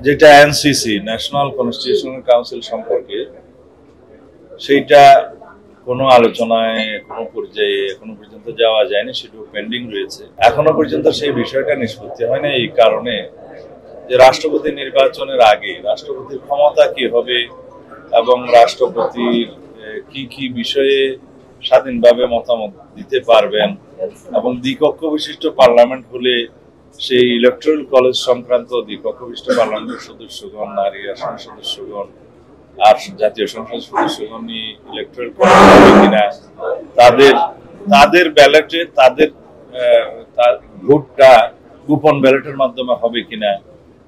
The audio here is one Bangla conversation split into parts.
যেটা এনসিসি ন্যাশনাল কনস্টিটিউশনাল কাউন্সিল সম্পর্কে সেইটা কোনো আলোচনায় কোনো পর্যায়ে এখনো পর্যন্ত যাওয়া যায়নি, সেটাও পেন্ডিং রয়েছে। এখনো পর্যন্ত সেই বিষয়টা নিষ্পত্তি হয়নি এই কারণে যে রাষ্ট্রপতি নির্বাচনের আগে রাষ্ট্রপতির ক্ষমতা কি হবে এবং রাষ্ট্রপতির কি কি বিষয়ে স্বাধীনভাবে মতামত দিতে পারবেন এবং দ্বিকক্ষ বিশিষ্ট পার্লামেন্ট হলে সেই ইলেকট্রাল কলেজ সংক্রান্ত দ্বিকক্ষ বিশিষ্ট পার্লামেন্টের সদস্যগণ, নারী আসন সদস্যগণ আর জাতীয় সংসদ সদস্যগণ ইলেকট্রাল কলেজ হবে কিনা, তাদের ব্যালটে তাদের ভোটটা গোপন ব্যালটের মাধ্যমে হবে কিনা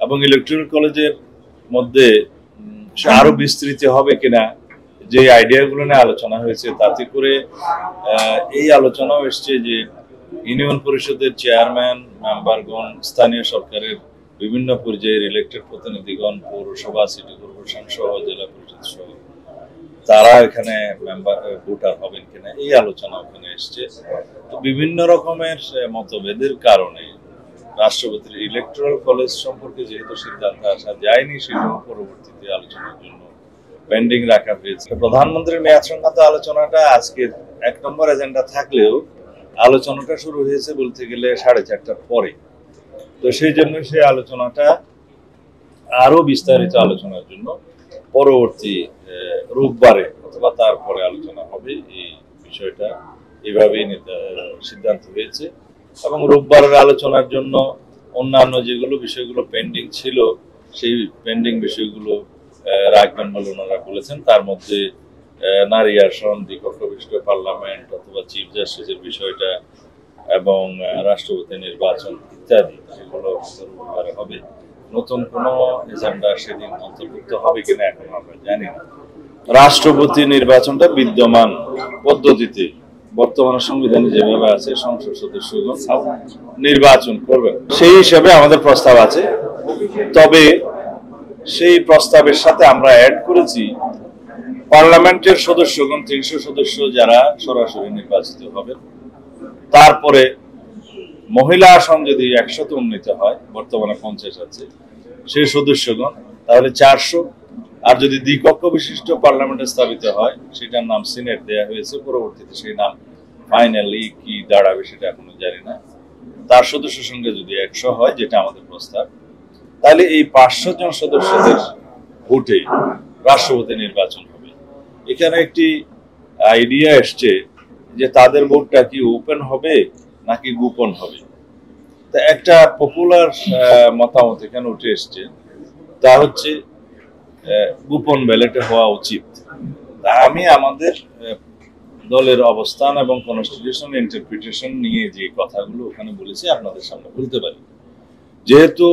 এবং ইলেকট্রাল কলেজের মধ্যে আরো বিস্তৃত হবে কিনা, যে আইডিয়াগুলো নিয়ে আলোচনা হয়েছে তাতে করে এই আলোচনাও এসছে যে ইউনিয়ন পরিষদের চেয়ারম্যান, মেম্বারগণ, স্থানীয় সরকারের বিভিন্ন পর্যায়ের ইলেক্টেড প্রতিনিধিগণ, পৌরসভা, সিটি কর্পোরেশন সহ জেলা পরিষদ সহ তারা এখানে মেম্বার ভোটার হবেন কিনা এই আলোচনা ওখানে এসছে। তো বিভিন্ন রকমের মতভেদের কারণে রাষ্ট্রপতির ইলেকট্রাল কলেজ সম্পর্কে যেহেতু সিদ্ধান্ত আসা যায়নি, সেটাও পরবর্তীতে আলোচনার জন্য পেন্ডিং রাখা হয়েছে। প্রধানমন্ত্রীর মেয়াদ সংক্রান্ত আলোচনাটা আজকের 1 নম্বর এজেন্ডা থাকলেও আলোচনাটা শুরু হয়েছে বলতে গেলে 4:30টার পরে। তো সেই জন্য সেই আলোচনাটা আরো বিস্তারিত আলোচনার জন্য পরবর্তী রোববারে অথবা তারপরে আলোচনা হবে। এই বিষয়টা এভাবেই সিদ্ধান্ত হয়েছে এবং রোববারের আলোচনার জন্য অন্যান্য যেগুলো বিষয়গুলো পেন্ডিং ছিল সেই পেন্ডিং বিষয়গুলো রাখবেন বলে ওনারা বলেছেন। তার মধ্যে নারী আসন, দ্বিকক্ষ বিশিষ্ট পার্লামেন্ট অথবা চিফ জাস্টিসের বিষয়টা এবং রাষ্ট্রপতি নির্বাচন ইত্যাদি সেগুলো রোববারে হবে। নতুন কোনো এজেন্ডা সেদিন অন্তর্ভুক্ত হবে কিনা এখন আমরা জানি না। রাষ্ট্রপতি নির্বাচনটা বিদ্যমান পদ্ধতিতে বর্তমান সংবিধানে যেভাবে আছে সংসদ সদস্যগণ নির্বাচন করবেন, সেই হিসাবে আমাদের প্রস্তাব আছে। তবে সেই প্রস্তাবের সাথে আমরা অ্যাড করেছি পার্লামেন্টের সদস্যগণ 300 সদস্য যারা সরাসরি নির্বাচিত হবেন, তারপরে মহিলা আসন যদি 100তে উন্নীত হয়, বর্তমানে 50 আছে সেই সদস্যগণ, তাহলে 400। আর যদি দ্বিকক্ষ বিশিষ্ট পার্লামেন্টে স্থাপিত হয় সেটার নাম সিনেট দেয়া হয়েছে, পরবর্তীতে সেই নাম ফাইনালি কি দাঁড়াবে সেটা এখনো জানি না। তার সদস্য সংখ্যা যদি 100 হয়, যেটা আমাদের প্রস্তাব, তাহলে এই 500 জন সদস্যদের ভোটে রাষ্ট্রপতি নির্বাচন হবে। এখানে একটি আইডিয়া এসছে যে তাদের ভোটটা কি ওপেন হবে নাকি গোপন হবে। তা একটা পপুলার মতামত এখানে উঠে এসছে, তা হচ্ছে গোপন ব্যালটে হওয়া উচিত। তা আমি আমাদের দলের অবস্থান এবং কনস্টিটিউশনাল ইন্টারপ্রিটেশন নিয়ে যে কথাগুলো ওখানে বলেছি আপনাদের সামনে বলতে পারি। যেহেতু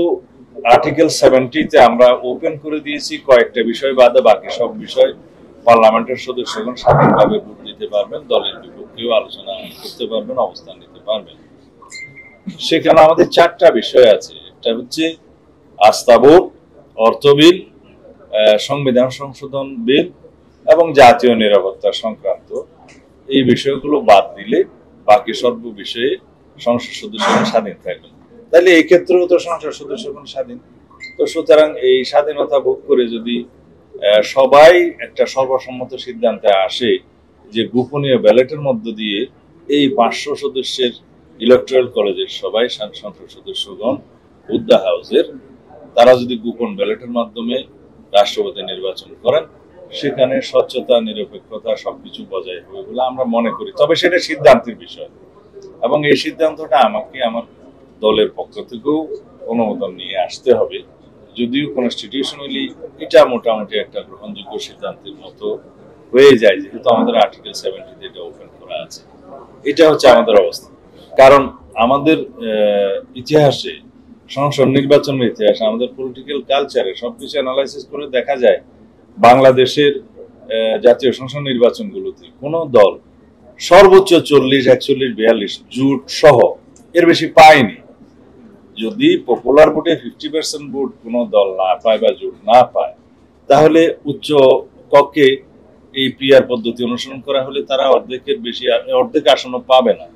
আর্টিকেল 70-তে আমরা ওপেন করে দিয়েছি, কয়েকটা বিষয় বাদে বাকি সব বিষয় পার্লামেন্টের সদস্যগণ স্বাধীনভাবে ভোট দিতে পারবেন, দলের বিপক্ষেও আলোচনা করতে পারবেন, অবস্থান নিতে পারবেন। সেখানে আমাদের 4টা বিষয় আছে। একটা হচ্ছে আস্থা ভোট, অর্থ বিল, সংবিধান সংশোধন বিল এবং জাতীয় নিরাপত্তা সংক্রান্ত এই বিষয়গুলো বাদ দিলে বাকি সর্ব বিষয়ে সংসদ সদস্যগণ স্বাধীন থাকবেন। তাহলে এই ক্ষেত্রেও তো সংসদ সদস্যগণ স্বাধীন। তো সুতরাং এই স্বাধীনতা ভোগ করে যদি সবাই একটা সর্বসম্মত সিদ্ধান্তে আসে যে গোপনীয় ব্যালটের মধ্য দিয়ে এই 500 সদস্যের ইলেকট্রাল কলেজের সবাই সংসদ সদস্যগণ উদ্দা হাউসের তারা যদি গোপন ব্যালটের মাধ্যমে রাষ্ট্রপতি নির্বাচন করেন, সেখানে স্বচ্ছতা, নিরপেক্ষতা সবকিছু বজায় হবে বলে আমরা মনে করি। তবে সেটা সিদ্ধান্তের বিষয় এবং এই সিদ্ধান্তটা আমাকে আমার দলের পক্ষ থেকেও অনুমোদন নিয়ে আসতে হবে। যদিও কনস্টিটিউশনালি এটা মোটামুটি একটা গ্রহণযোগ্য সিদ্ধান্তের মতো হয়ে যায়, যেহেতু আমাদের আর্টিকেল 70-তে এটা ওপেন করা আছে। এটা হচ্ছে আমাদের অবস্থা। কারণ আমাদের ইতিহাসে, সংসদ নির্বাচনের ইতিহাসে, আমাদের পলিটিক্যাল কালচারে সবকিছু অ্যানালাইসিস করে দেখা যায় বাংলাদেশের জাতীয় সংসদ নির্বাচনগুলোতে কোনো দল সর্বোচ্চ 40, 41, 42 জোট সহ এর বেশি পায়নি। যদি পপুলার ভোটে 50% ভোট কোনো দল না পায় বা জোট না পায়, তাহলে উচ্চ কক্ষে এই পিআর পদ্ধতি অনুসরণ করা হলে তারা অর্ধেকের বেশি, অর্ধেক আসনও পাবে না।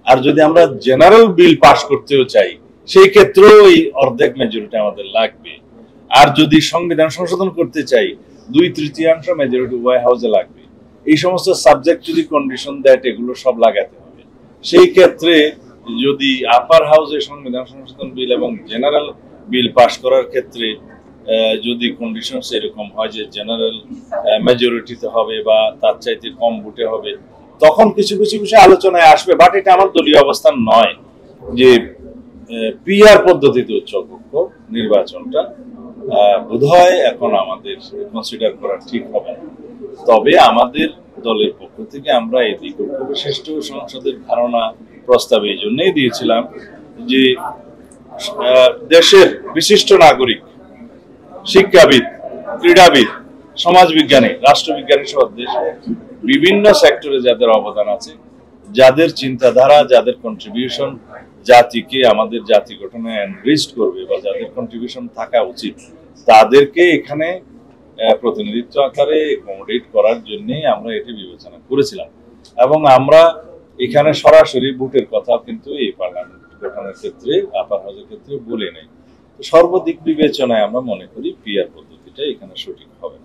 আর যদি আমরা জেনারেল বিল পাস করতেও চাই, সেই ক্ষেত্রেও এই অর্ধেক মেজরিটি আমাদের লাগবে। আর যদি সংবিধান সংশোধন করতে চাই 2/3 মেজরিটি উভয় হাউসে লাগবে। এই সমস্ত সাবজেক্ট যদি কন্ডিশন দেয় এগুলো সব লাগাতে হবে। সেই ক্ষেত্রে যদি আপার হাউসে সংবিধান সংশোধন বিল এবং জেনারেল বিল পাশ করার ক্ষেত্রে যদি কন্ডিশন এরকম হয় যে জেনারেল মেজরিটিতে হবে বা তার চাইতে কম ভোটে হবে, তখন কিছু কিছু বিষয় আলোচনায় আসবে। বাট এটা আমার দলীয় অবস্থান নয় যে পিআর পদ্ধতিতে উচ্চকক্ষ নির্বাচনটা বোধহয় এখন আমাদের কনসিডার করা ঠিক হবে না। তবে আমাদের দলের পক্ষ থেকে আমরা এই দ্বিকক্ষ বিশিষ্ট সংসদের ধারণা প্রস্তাব এই জন্যই দিয়েছিলাম যে দেশের বিশিষ্ট নাগরিক, শিক্ষাবিদ, ক্রীড়াবিদ, সমাজবিজ্ঞানী, রাষ্ট্রবিজ্ঞানী সহ দেশের বিভিন্ন সেক্টরে যাদের অবদান আছে, যাদের চিন্তাধারা, যাদের কন্ট্রিবিউশন জাতিকে, আমাদের জাতি গঠনে এনরিচড করবে বা যাদের কন্ট্রিবিউশন থাকা উচিত, তাদেরকে এখানে প্রতিনিধিত্ব আকারে অ্যাকোমোডেট করার জন্য আমরা এটি বিবেচনা করেছিলাম। এবং আমরা এখানে সরাসরি ভোটের কথা কিন্তু এই পার্লামেন্ট গঠনের ক্ষেত্রে, আপার হাউসের ক্ষেত্রে বলে নাই। সর্বদিক বিবেচনায় আমরা মনে করি পিআর পদ্ধতিটা এখানে সঠিক হবে।